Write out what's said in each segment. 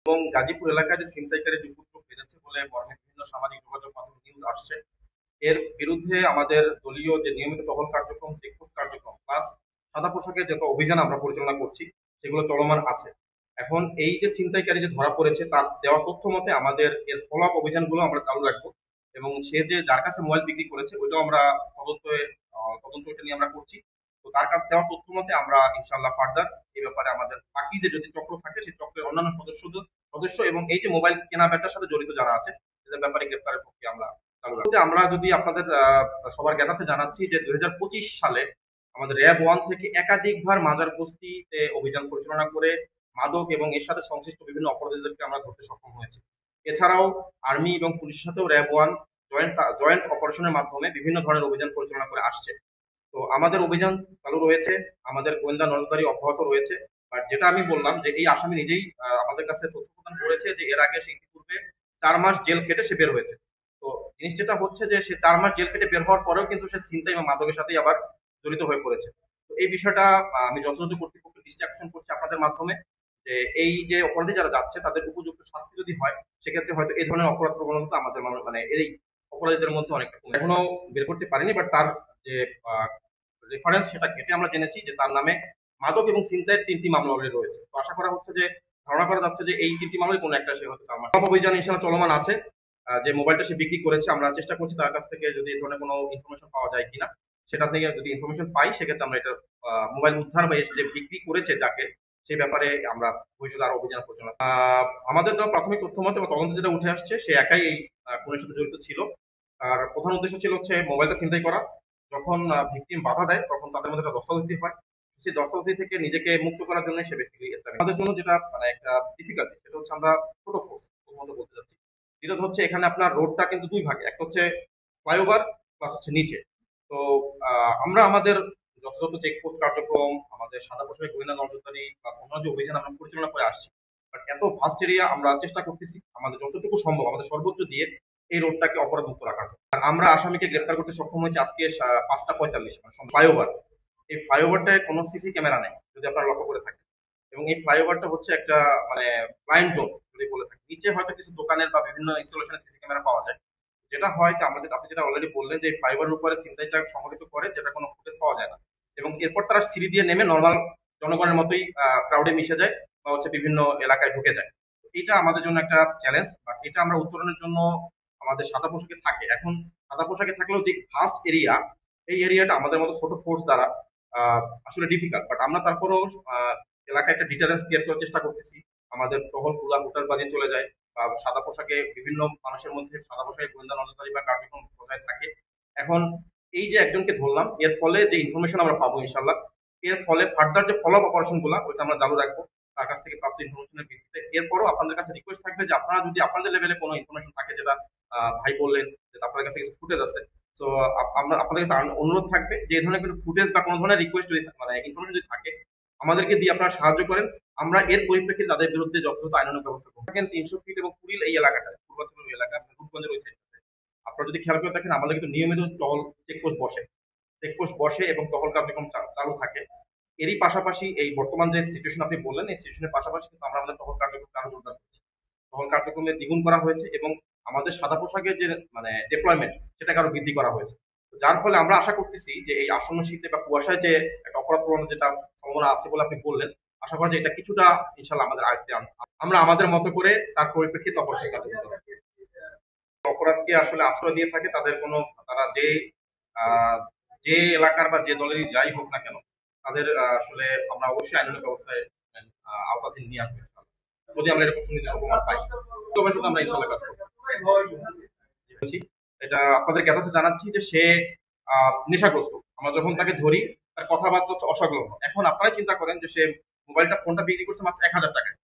এবং গাজীপুর এলাকায় যে ছিনতাইকারী উপদ্রব বেড়েছে বলে বিভিন্ন সামাজিক যোগাযোগ মাধ্যমে নিউজ আসছে, এর বিরুদ্ধে আমাদের দলীয় যে নিয়মিত টহল কার্যক্রম, চেকপোস্ট কার্যক্রম প্লাস সাদা পোশাকের যত অভিযান আমরা পরিচালনা করছি সেগুলো চলমান আছে। এখন এই যে ছিনতাইকারী যে ধরা পড়েছে তার দেওয়া তথ্য মতে আমাদের এর ফলো আপ অভিযানগুলো আমরা চালু রাখবো এবং সে যে যার কাছে মোবাইল বিক্রি করেছে ওইটাও আমরা তদন্ত তদন্ত এটা নিয়ে আমরা করছি। তো তার কাছে দেওয়া তথ্য মতে আমরা ইনশাল্লাহ ফার্দার এই ব্যাপারে আমাদের বাকি যে যদি চক্র থাকে সেই চক্রের অন্যান্য সদস্য এবং এই যে মোবাইল কেনা বেচার সাথে জড়িত যারা আছে তাদের ব্যাপারে গ্রেপ্তারের প্রক্রিয়া আমরা চালু রাখবো। আমরা যদি আপনাদের সবার জ্ঞাতার্থে জানাচ্ছি যে 2025 সালে আমাদের র্যাব 1 থেকে একাধিকবার মাজার বস্তিতে অভিযান পরিচালনা করে মাদক এবং এর সাথে সংশ্লিষ্ট বিভিন্ন অপরাধীদেরকে আমরা ধরতে সক্ষম হয়েছি। এছাড়াও আর্মি এবং পুলিশের সাথেও র্যাব 1 জয়েন্ট অপারেশনের মাধ্যমে বিভিন্ন ধরনের অভিযান পরিচালনা করে আসছে। তো আমাদের অভিযান চালু রয়েছে, আমাদের গোয়েন্দা নজরদারি অব্যাহত রয়েছে। বাট যেটা আমি বললাম যে এই আসামি নিজেই আমাদের কাছে তথ্য প্রদান করেছে যে এর আগে সে ইতিপূর্বে 4 মাস জেল কেটে সে বের হয়েছে। তো জিনিস যেটা হচ্ছে যে সে 4 মাস জেল কেটে বের হওয়ার পরেও কিন্তু সে ছিনতাই এবং মাদকের সাথেই আবার জড়িত হয়ে পড়েছে। তো এই বিষয়টা আমি যথাযথ কর্তৃপক্ষের দৃষ্টি আকর্ষণ করছি আপনাদের মাধ্যমে যে এই যে অপরাধী যারা যাচ্ছে তাদের উপযুক্ত শাস্তি যদি হয় সেক্ষেত্রে হয়তো এই ধরনের অপরাধ প্রবণতা আমাদের মানে এই অপরাধীদের মধ্যে অনেকটা কমে। এখনো বের করতে পারিনি, বাট তার যে রেফারেন্স সেটা ঘেটে আমরা জেনেছি যে তার নামে মাদক এবং ছিনতাইয়ের 3টি মামলা অলরেডি রয়েছে। তো আশা করা হচ্ছে যে ধারণা করা যাচ্ছে যে এই 3টি মামলায় কোনো একটা সে হয়তো সব অভিযান ইনশাল্লাহ চলমান আছে। যে মোবাইলটা সে বিক্রি করেছে আমরা চেষ্টা করছি তার কাছ থেকে যদি এই ধরনের কোনো ইনফরমেশন পাওয়া যায় কিনা, সেটা থেকে যদি ইনফরমেশন পাই সেক্ষেত্রে আমরা এটা মোবাইল উদ্ধার বা যে বিক্রি করেছে যাকে সেই ব্যাপারে আমরা ভবিষ্যতে আরো অভিযান পরিচালনা আমাদের দেওয়া প্রাথমিক তথ্য মতে বা তদন্ত যেটা উঠে আসছে সে একাই এই খুনের সাথে জড়িত ছিল। আর প্রধান উদ্দেশ্য ছিল হচ্ছে মোবাইলটা ছিনতাই করা। যখন ভিকটিম বাধা দেয় তখন তাদের মধ্যে একটা দস্তাবেজি হয়, সেই দস্তাবেজি থেকে নিজেকে মুক্ত করার জন্য সে বেসিক্যালি ইসলামিক আমাদের জন্য যেটা মানে একটা ডিফিকাল্টি সেটা হচ্ছে আমরা ছোট ফোর্স প্রথমত বলতে চাচ্ছি। দ্বিতীয়ত হচ্ছে এখানে আপনার রোডটা কিন্তু দুই ভাগে, একটা হচ্ছে ফ্লাইওভার প্লাস হচ্ছে নিচে। তো আমরা আমাদের যথাযথ চেকপোস্ট কার্যক্রম, আমাদের সাদা পোশাকের গোয়েন্দা নজরদারি প্লাস অন্যান্য যে অভিযান আমরা পরিচালনা করে আসছি, বাট এত ভাস্ট এরিয়া আমরা চেষ্টা করতেছি আমাদের যতটুকু সম্ভব আমাদের সর্বোচ্চ দিয়ে এই রোডটাকে অপরাধ মুক্ত রাখার জন্য। আর আমরা আসামিকে গ্রেপ্তার করতে সক্ষম হয়েছি আজকে 5টা 45 মানে ফ্লাইওভার। এই ফ্লাইওভারটায় কোনো সিসি ক্যামেরা নেই যদি আপনারা লক্ষ্য করে থাকেন, এবং এই ফ্লাইওভারটা হচ্ছে একটা মানে ব্লাইন্ড জোন যদি বলে থাকি। নিচে হয়তো কিছু দোকানের বা বিভিন্ন ইনস্টলেশনের সিসি ক্যামেরা পাওয়া যায়। যেটা হয় যে আমাদের আপনি যেটা অলরেডি বললেন যে ফাইবারের উপরে ছিনতাইটা সংঘটিত করে যেটা কোনো ফুটেজ পাওয়া যায় না, এবং এরপর তারা সিঁড়ি দিয়ে নেমে নর্মাল জনগণের মতোই ক্রাউডে মিশে যায় বা হচ্ছে বিভিন্ন এলাকায় ঢুকে যায়। এটা আমাদের জন্য একটা চ্যালেঞ্জ, বাট এটা আমরা উত্তরণের জন্য আমাদের সাদা পোশাকে থাকে। এখন সাদা পোশাকে থাকলেও যে ফার্স্ট এরিয়া, এই এরিয়াটা আমাদের মতো ছোট ফোর্স দ্বারা আসলে ডিফিকাল্ট, বাট আমরা তারপরেও এলাকায় একটা ডিটারেন্স ক্রিয়েট করার চেষ্টা করতেছি। আমাদের টহল খোলা হুটার বাজে চলে যায় বা সাদা পোশাকে বিভিন্ন মানুষের মধ্যে সাদা পোশাকে গোয়েন্দা নজরদারি বা কার্যক্রম বজায় থাকে। এখন এই যে একজনকে ধরলাম এর ফলে যে ইনফরমেশন আমরা পাবো ইনশাল্লাহ, এর ফলে ফার্দার যে ফলো আপ অপারেশন গুলা ওইটা আমরা চালু রাখবো তার কাছ থেকে প্রাপ্ত ইনফরমেশনের ভিত্তিতে। এরপরও আপনাদের কাছে রিকোয়েস্ট থাকবে যে আপনারা যদি আপনাদের লেভেলে কোনো ইনফরমেশন থাকে, যেটা ভাই বললেন যে আপনার কাছে কিছু ফুটেজ আছে, তো আমরা আপনাদের কাছে অনুরোধ থাকবে যে এই ধরনের কোনো ফুটেজ বা কোনো ধরনের রিকোয়েস্ট যদি মানে ইনফরমেশন যদি থাকে আমাদেরকে দিয়ে আপনারা সাহায্য করেন। আমরা এর পরিপ্রেক্ষিতে তাদের বিরুদ্ধে যথাযথ আইনানুগ ব্যবস্থা করবো। দেখেন 300 ফিট এবং কুড়িল এই এলাকাটা পূর্বাঞ্চল এলাকা রূপগঞ্জের ওই সাইড, আপনারা যদি খেয়াল করে দেখেন আমাদের কিন্তু নিয়মিত টহল চেকপোস্ট বসে এবং টহল কার্যক্রম চালু থাকে। এরই পাশাপাশি এই বর্তমান যে সিচুয়েশন আপনি বললেন এই সিচুয়েশনের পাশাপাশি কিন্তু আমরা আমাদের টহল কার্যক্রম আরো জোরদার করছি। টহল কার্যক্রমে দ্বিগুণ করা হয়েছে এবং আমাদের সাদা পোশাকের যে মানে ডেপ্লয়মেন্ট সেটাকে আরো বৃদ্ধি করা হয়েছে। যার ফলে আমরা আশা করতেছি যে এই আসন্ন শীতে বা কুয়াশায় যে একটা অপরাধ প্রবণতা যেটা সম্ভাবনা আছে বলে আপনি বললেন, আশা করা যে এটা কিছুটা ইনশাল্লাহ আমাদের আয়ত্তে আমরা আমাদের মতো করে তার পরিপ্রেক্ষিতে অপরাধ অপরাধকে আসলে আশ্রয় দিয়ে থাকে তাদের কোনো তারা যে এলাকার বা যে দলেরই যাই হোক না কেন তাদের আসলে আমরা অবশ্যই আইনানুগ ব্যবস্থায় আওতাধীন নিয়ে আসবো যদি আমরা এরকম সুনির্দিষ্ট প্রমাণ পাই, তবে শুধু আমরা ইনশাল্লাহ কাজ করবো। এটা আপনাদের জ্ঞাতাতে জানাচ্ছি যে সে নেশাগ্রস্ত। আমরা যখন তাকে ধরি তার কথাবার্তা হচ্ছে অসংলগ্ন। এখন আপনারাই চিন্তা করেন যে সে ফোনটা বিক্রি করছে মাত্র 1000 টাকায়।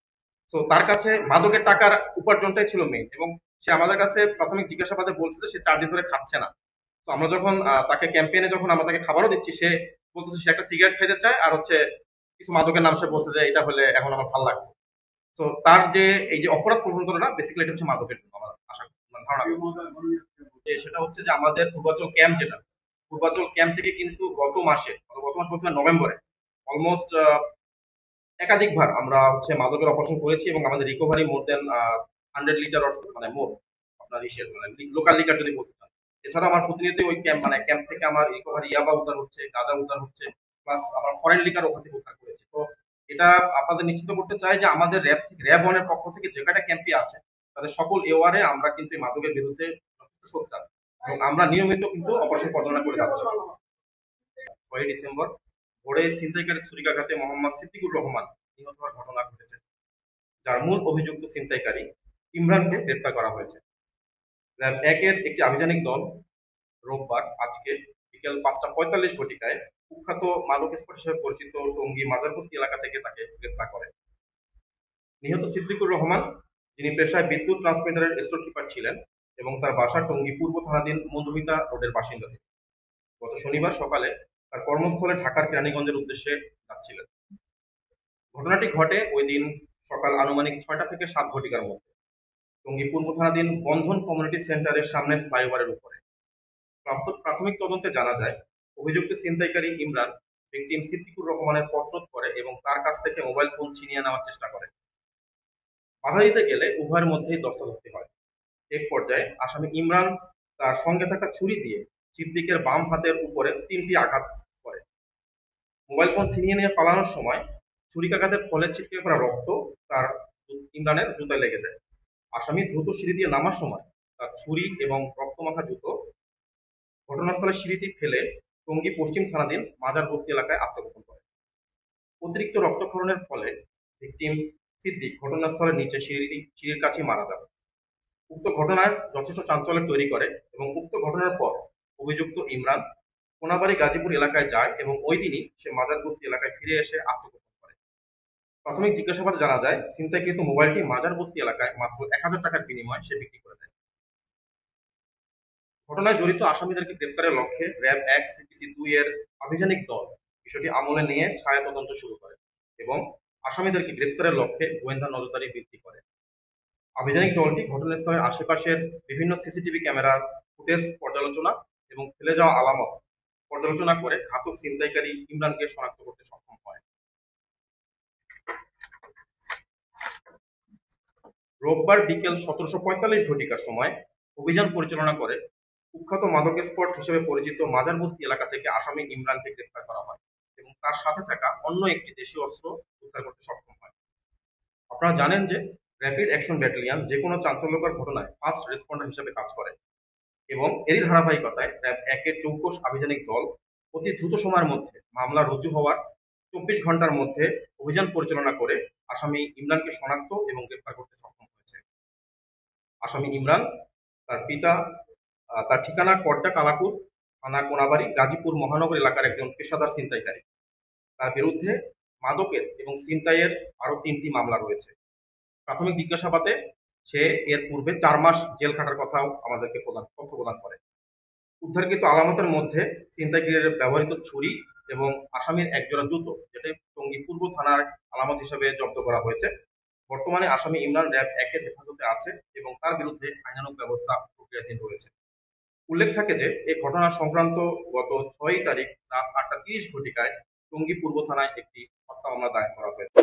তো তার কাছে মাদকের টাকার উপার্জনটাই ছিল মেইন, এবং সে আমাদের কাছে প্রাথমিক জিজ্ঞাসাবাদে বলছে যে সে 4 দিন ধরে খাচ্ছে না। তো আমরা যখন তাকে ক্যাম্পেইনে যখন আমরা তাকে খাবারও দিচ্ছি সে বলতেছে সে একটা সিগারেট খেতে চায় আর হচ্ছে কিছু মাদকের নাম সে বলছে যে এটা হলে এখন আমার ভালো লাগবে। তো তার যে এই যে অপরাধ প্রবণতাটা বেসিক্যালি এটা হচ্ছে মাদকের জন্য আমার আশা মানে ধারণা যে সেটা হচ্ছে যে আমাদের পূর্বাচল ক্যাম্প যেটা পূর্বাচল ক্যাম্প থেকে কিন্তু গত মাসে বলতে নভেম্বরে অলমোস্ট একাধিকবার আমরা মাদকের অপারেশন করেছি এবং আমাদের রিকভারি মোর দেন 100 লিটার মানে মোর আপনার ইসের মানে লোকাল লিকার যদি বলতে চান। এছাড়া আমার প্রতিনিয়ত ওই ক্যাম্প থেকে আমার রিকভারি ইয়াবা উদ্ধার হচ্ছে, গাঁজা উদ্ধার হচ্ছে, প্লাস আমার ফরেন লিকার ওখান থেকে উদ্ধার করেছে। তো এটা আপনাদের নিশ্চিত করতে চাই যে আমাদের র্যাব ওয়ানের পক্ষ থেকে যে কয়টা ক্যাম্পই আছে তাদের সকল এওয়ারে আমরা কিন্তু এই মাদকের বিরুদ্ধে যথেষ্ট সোচ্চার এবং আমরা নিয়মিত কিন্তু অপারেশন পরিচালনা করে যাচ্ছি। 6 ডিসেম্বর ভোরে ছিনতাইকারী ছুরিকাঘাতে মোহাম্মদ সিদ্দিকুর রহমান নিহত হওয়ার ঘটনা ঘটেছে, যার মূল অভিযুক্ত ছিনতাইকারী ইমরানকে গ্রেপ্তার করা হয়েছে। র্যাব একের একটি আভিযানিক দল রোববার আজকে বিকেল 5টা 45 ঘটিকায় কুখ্যাত মাদক স্পট হিসেবে পরিচিত টঙ্গী মাজারবস্তি এলাকা থেকে তাকে গ্রেপ্তার করে। নিহত সিদ্দিকুর রহমান, যিনি পেশায় বিদ্যুৎ ট্রান্সমিটারের স্টোর কিপার ছিলেন এবং তার বাসা টঙ্গী পূর্ব থানাধীন মধুমিতা রোডের বাসিন্দা ছিলেন। গত শনিবার সকালে তার কর্মস্থলে ঢাকার কেরানীগঞ্জের উদ্দেশ্যে যাচ্ছিলেন। ঘটনাটি ঘটে ওই দিন সকাল আনুমানিক 6টা থেকে 7 ঘটিকার মধ্যে টঙ্গী পূর্ব থানাধীন বন্ধন কমিউনিটি সেন্টারের সামনে ফ্লাইওভারের উপরে। প্রাথমিক তদন্তে জানা যায় অভিযুক্ত ছিনতাইকারী ইমরান ভিকটিম সিদ্দিকুর রহমানের পথরোধ করে এবং তার কাছ থেকে মোবাইল ফোন ছিনিয়ে নেওয়ার চেষ্টা করে। বাধা দিতে গেলে উভয়ের মধ্যেই ধস্তাধস্তি হয়। এক পর্যায়ে আসামি ইমরান তার সঙ্গে থাকা ছুরি দিয়ে সিদ্দিকের বাম হাতের উপরে 3টি আঘাত করে। মোবাইল ফোন ছিনিয়ে নিয়ে পালানোর সময় ছুরিকাঘাতের ফলে ছিটকে পড়া রক্ত তার ইমরানের জুতায় লেগে যায়। আসামি দ্রুত সিঁড়ি দিয়ে নামার সময় তার ছুরি এবং রক্তমাখা জুতো ঘটনাস্থলে সিঁড়িটি ফেলে টঙ্গী পশ্চিম থানাধীন মাজার বস্তি এলাকায় আত্মগোপন করে। অতিরিক্ত রক্তক্ষরণের ফলে ভিকটিম সিদ্দিক ঘটনাস্থলের নিচে সিঁড়ির কাছে মারা যান। উক্ত ঘটনায় যথেষ্ট চাঞ্চল্য তৈরি করে এবং উক্ত ঘটনার পর অভিযুক্ত ইমরান কোনাবাড়ি গাজীপুর এলাকায় যায় এবং ওই দিনই সে মাজার বস্তি এলাকায় ফিরে এসে আত্মগোপন করে। প্রাথমিক জিজ্ঞাসাবাদে জানা যায় ছিনতাইকৃত মোবাইলটি মাজার বস্তি এলাকায় মাত্র 1000 টাকার বিনিময়ে সে বিক্রি করে দেয়। ঘটনায় জড়িত আসামিদেরকে গ্রেপ্তারের লক্ষ্যে র্যাব 1 সিপিসি 2 এর আভিযানিক দল বিষয়টি আমলে নিয়ে ছায়া তদন্ত শুরু করে এবং আসামিদেরকে গ্রেপ্তারের লক্ষ্যে গোয়েন্দা নজরদারি বৃদ্ধি করে। আভিযানিক দলটি ঘটনাস্থলের আশেপাশের বিভিন্ন সিসিটিভি ক্যামেরার ফুটেজ পর্যালোচনা এবং ফেলে যাওয়া আলামত পর্যালোচনা করে ঘাতক ছিনতাইকারী ইমরানকে শনাক্ত করতে সক্ষম হয়। রোববার বিকেল 17:45 ঘটিকার সময় অভিযান পরিচালনা করে কুখ্যাত মাদক স্পট হিসেবে পরিচিত মাজারবস্তি এলাকা থেকে আসামি ইমরানকে গ্রেপ্তার করা হয় এবং তার সাথে থাকা অন্য একটি দেশীয় অস্ত্র উদ্ধার করতে সক্ষম হয়। আপনারা জানেন যে র্যাপিড অ্যাকশন ব্যাটালিয়ন যে কোনো চাঞ্চল্যকর ঘটনায় ফার্স্ট রেসপন্ডার হিসেবে কাজ করে এবং এরই ধারাবাহিকতায় র্যাব 1 চৌকস আভিযানিক দল অতি দ্রুত সময়ের মধ্যে মামলা রুজু হওয়ার 24 ঘন্টার মধ্যে অভিযান পরিচালনা করে আসামি ইমরানকে শনাক্ত এবং গ্রেপ্তার করতে সক্ষম হয়েছে। আসামি ইমরান তার পিতা তার ঠিকানা কড্ডা কালাপুর থানা কোনাবাড়ি গাজীপুর মহানগর এলাকার একজন পেশাদার ছিনতাইকারী। তার বিরুদ্ধে মাদকের এবং ছিনতাইয়ের আরো 3টি মামলা রয়েছে। প্রাথমিক জিজ্ঞাসাবাদে সে এর পূর্বে 4 মাস জেল খাটার কথাও আমাদেরকে তথ্য প্রদান করে। উদ্ধারকৃত আলামতের মধ্যে ছিনতাইকারীর ব্যবহৃত ছুরি এবং আসামির একজোড়া জুতো, যেটা টঙ্গী পূর্ব থানার আলামত হিসেবে জব্দ করা হয়েছে। বর্তমানে আসামি ইমরান র্যাব 1 এর হেফাজতে আছে এবং তার বিরুদ্ধে আইনানুগ ব্যবস্থা প্রক্রিয়াধীন রয়েছে। উল্লেখ থাকে যে এই ঘটনা সংক্রান্ত গত 6 তারিখ রাত 8টা 30 ঘটিকায় টঙ্গী পূর্ব থানায় একটি হত্যা মামলা দায়ের করা হয়েছে।